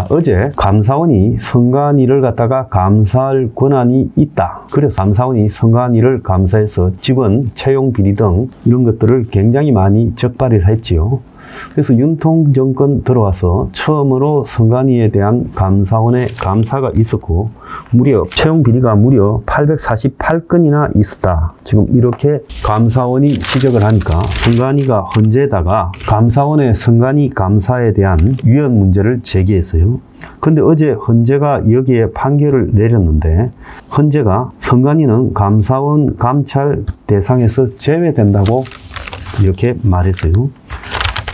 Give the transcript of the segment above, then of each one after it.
자, 어제 감사원이 선관위를 갖다가 감사할 권한이 있다. 그래서 감사원이 선관위를 감사해서 직원 채용 비리 등 이런 것들을 굉장히 많이 적발을 했지요. 그래서 윤통 정권 들어와서 처음으로 선관위에 대한 감사원의 감사가 있었고, 무려 채용 비리가 무려 848건이나 있었다. 지금 이렇게 감사원이 지적을 하니까 선관위가 헌재에다가 감사원의 선관위 감사에 대한 위헌 문제를 제기했어요. 근데 어제 헌재가 여기에 판결을 내렸는데, 헌재가 선관위는 감사원 감찰 대상에서 제외된다고 이렇게 말했어요.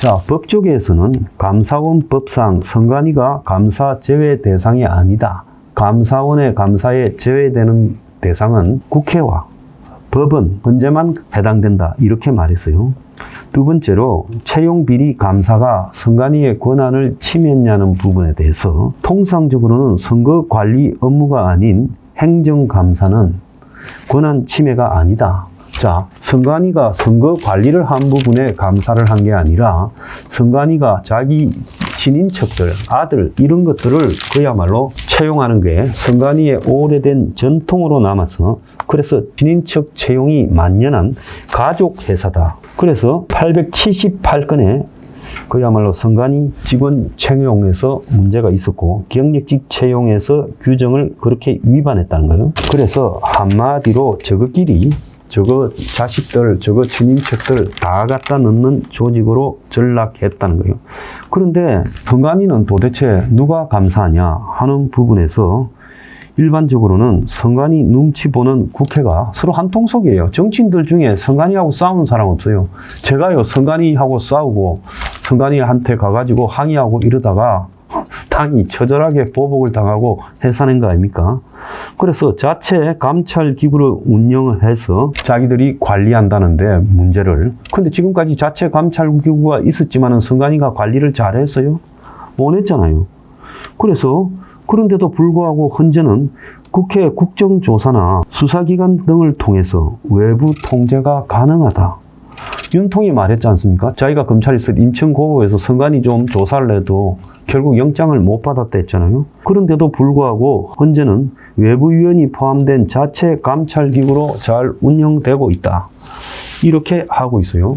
자, 법조계에서는 감사원 법상 선관위가 감사 제외 대상이 아니다. 감사원의 감사에 제외되는 대상은 국회와 법원, 헌재만 해당된다. 이렇게 말했어요. 두 번째로 채용 비리 감사가 선관위의 권한을 침해했냐는 부분에 대해서 통상적으로는 선거 관리 업무가 아닌 행정감사는 권한 침해가 아니다. 자, 선관위가 선거 관리를 한 부분에 감사를 한 게 아니라 선관위가 자기 친인척들, 아들 이런 것들을 그야말로 채용하는 게 선관위의 오래된 전통으로 남아서, 그래서 친인척 채용이 만연한 가족 회사다. 그래서 878건의 그야말로 선관위 직원 채용에서 문제가 있었고, 경력직 채용에서 규정을 그렇게 위반했다는 거예요. 그래서 한마디로 저거끼리 저거 자식들, 저거 친인척들 다 갖다 넣는 조직으로 전락했다는 거예요. 그런데 선관위는 도대체 누가 감사하냐 하는 부분에서 일반적으로는 선관위 눈치 보는 국회가 서로 한통속이에요. 정치인들 중에 선관위하고 싸우는 사람 없어요. 제가요, 선관위하고 싸우고 선관위한테 가가지고 항의하고 이러다가 당이 처절하게 보복을 당하고 해산한 거 아닙니까? 그래서 자체 감찰 기구를 운영을 해서 자기들이 관리한다는데 문제를. 근데 지금까지 자체 감찰 기구가 있었지만은 선관위가 관리를 잘했어요? 못 했잖아요. 그래서 그런데도 불구하고 헌재는 국회 국정조사나 수사기관 등을 통해서 외부 통제가 가능하다. 윤통이 말했지 않습니까? 자기가 검찰이 있을 인천고법에서 선관위 좀 조사를 해도 결국 영장을 못 받았다 했잖아요. 그런데도 불구하고 헌재는 외부위원이 포함된 자체 감찰기구로 잘 운영되고 있다. 이렇게 하고 있어요.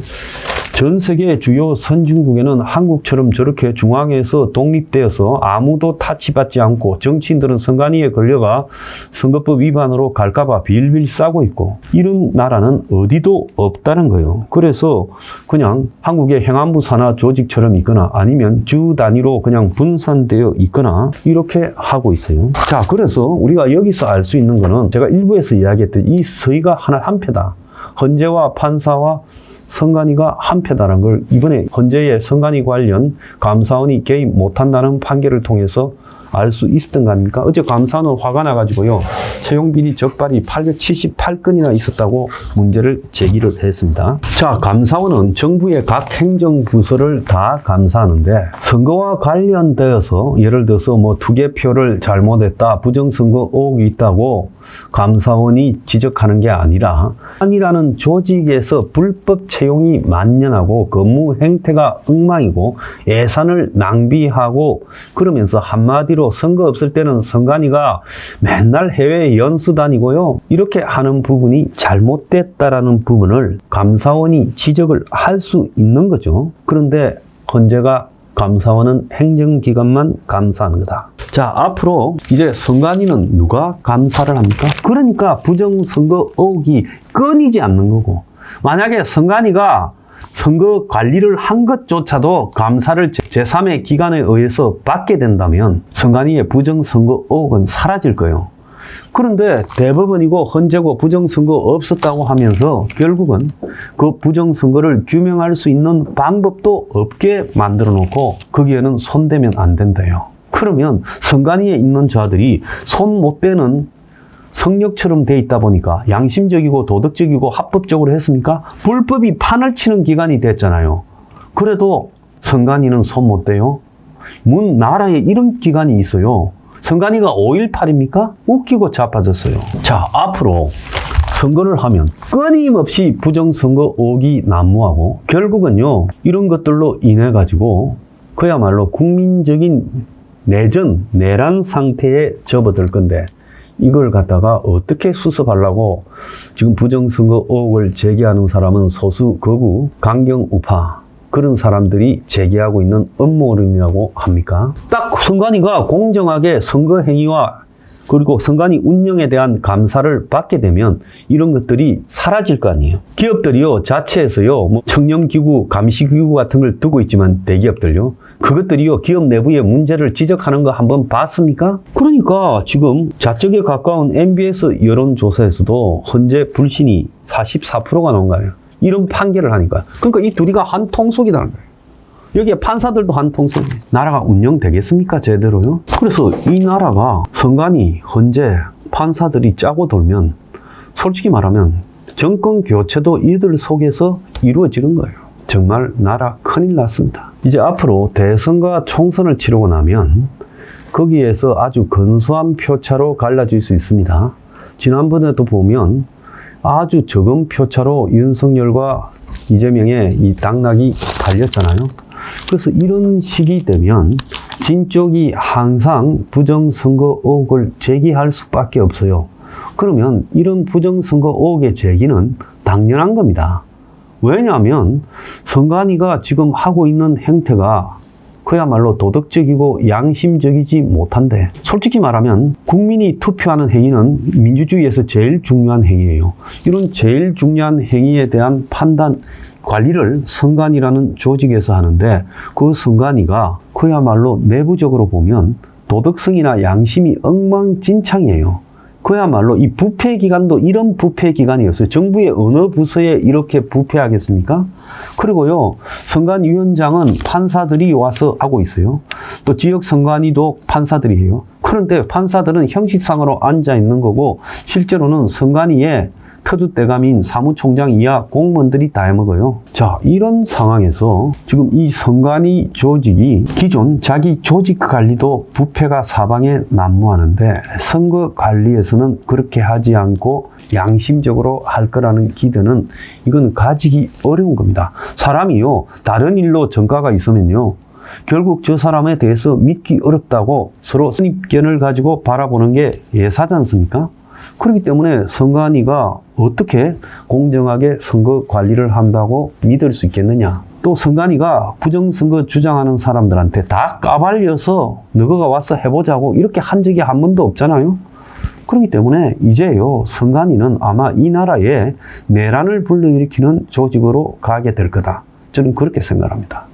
전 세계 주요 선진국에는 한국처럼 저렇게 중앙에서 독립되어서 아무도 타치받지 않고 정치인들은 선관위에 걸려가 선거법 위반으로 갈까봐 빌빌 싸고 있고, 이런 나라는 어디도 없다는 거예요. 그래서 그냥 한국의 행안부 산하 조직처럼 있거나 아니면 주 단위로 그냥 분산되어 있거나 이렇게 하고 있어요. 자, 그래서 우리가 여기서 알 수 있는 거는 제가 일부에서 이야기했던 이 서희가 하나 한패다. 헌재와 판사와 선관위가 한패다라는 걸 이번에 헌재의 선관위 관련 감사원이 개입 못한다는 판결을 통해서 알 수 있었던 거 아닙니까? 어제 감사원은 화가 나가지고요, 채용비리 적발이 878건이나 있었다고 문제를 제기를 했습니다. 자, 감사원은 정부의 각 행정부서를 다 감사하는데, 선거와 관련되어서 예를 들어서 뭐 투개표를 잘못했다, 부정선거 의혹이 있다고 감사원이 지적하는 게 아니라, 아니라는 조직에서 불법 채용이 만연하고 근무 행태가 엉망이고 예산을 낭비하고, 그러면서 한마디로 선거 없을 때는 선관위가 맨날 해외 연수 다니고요, 이렇게 하는 부분이 잘못됐다라는 부분을 감사원이 지적을 할 수 있는 거죠. 그런데 헌재가 감사원은 행정기관만 감사하는 거다. 자, 앞으로 이제 선관위는 누가 감사를 합니까? 그러니까 부정선거 의혹이 끊이지 않는 거고, 만약에 선관위가 선거 관리를 한 것조차도 감사를 제3의 기관에 의해서 받게 된다면 선관위의 부정선거 의혹은 사라질 거예요. 그런데 대법원이고 헌재고 부정선거 없었다고 하면서 결국은 그 부정선거를 규명할 수 있는 방법도 없게 만들어 놓고 거기에는 손대면 안 된대요. 그러면 선관위에 있는 자들이 손 못 대는 성역처럼 돼 있다 보니까 양심적이고 도덕적이고 합법적으로 했습니까? 불법이 판을 치는 기관이 됐잖아요. 그래도 선관위는 손 못 대요? 나라에 이런 기관이 있어요. 선관위가 5.18입니까? 웃기고 자빠졌어요. 자, 앞으로 선거를 하면 끊임없이 부정선거 의혹이 난무하고, 결국은요, 이런 것들로 인해 가지고 그야말로 국민적인 내란 상태에 접어들 건데 이걸 갖다가 어떻게 수습하려고 지금 부정선거 의혹을 제기하는 사람은 소수 거구 강경 우파 그런 사람들이 제기하고 있는 음모론이라고 합니까? 딱 선관위가 공정하게 선거 행위와 그리고 선관위 운영에 대한 감사를 받게 되면 이런 것들이 사라질 거 아니에요. 기업들이요, 자체에서요, 뭐 청렴기구, 감시기구 같은 걸 두고 있지만 대기업들요, 그것들이요, 기업 내부의 문제를 지적하는 거 한번 봤습니까? 그러니까 지금 좌측에 가까운 MBS 여론조사에서도 헌재 불신이 44%가 나온 거예요. 이런 판결을 하니까. 그러니까 이 둘이가 한 통속이라는 거예요. 여기에 판사들도 한 통속이에요. 나라가 운영되겠습니까? 제대로요? 그래서 이 나라가 선관위, 헌재, 판사들이 짜고 돌면 솔직히 말하면 정권 교체도 이들 속에서 이루어지는 거예요. 정말 나라 큰일 났습니다. 이제 앞으로 대선과 총선을 치르고 나면 거기에서 아주 근소한 표차로 갈라질 수 있습니다. 지난번에도 보면 아주 적은 표차로 윤석열과 이재명의 이 당락이 달렸잖아요. 그래서 이런 시기 되면 진쪽이 항상 부정선거 의혹을 제기할 수밖에 없어요. 그러면 이런 부정선거 의혹의 제기는 당연한 겁니다. 왜냐하면 선관위가 지금 하고 있는 행태가 그야말로 도덕적이고 양심적이지 못한데, 솔직히 말하면 국민이 투표하는 행위는 민주주의에서 제일 중요한 행위예요. 이런 제일 중요한 행위에 대한 판단, 관리를 선관위라는 조직에서 하는데 그 선관위가 그야말로 내부적으로 보면 도덕성이나 양심이 엉망진창이에요. 그야말로 이 부패기관도 이런 부패기관이었어요. 정부의 어느 부서에 이렇게 부패하겠습니까? 그리고요, 선관위원장은 판사들이 와서 하고 있어요. 또 지역선관위도 판사들이 해요. 그런데 판사들은 형식상으로 앉아 있는 거고 실제로는 선관위에 터줏대감인 사무총장 이하 공무원들이 다 해먹어요. 자, 이런 상황에서 지금 이 선관위 조직이 기존 자기 조직 관리도 부패가 사방에 난무하는데 선거 관리에서는 그렇게 하지 않고 양심적으로 할 거라는 기대는 이건 가지기 어려운 겁니다. 사람이요, 다른 일로 전과가 있으면요, 결국 저 사람에 대해서 믿기 어렵다고 서로 선입견을 가지고 바라보는 게 예사지 않습니까? 그렇기 때문에 선관위가 어떻게 공정하게 선거 관리를 한다고 믿을 수 있겠느냐. 또 선관위가 부정선거 주장하는 사람들한테 다 까발려서 너가 와서 해보자고 이렇게 한 적이 한 번도 없잖아요. 그렇기 때문에 이제요, 선관위는 아마 이 나라에 내란을 불러일으키는 조직으로 가게 될 거다. 저는 그렇게 생각합니다.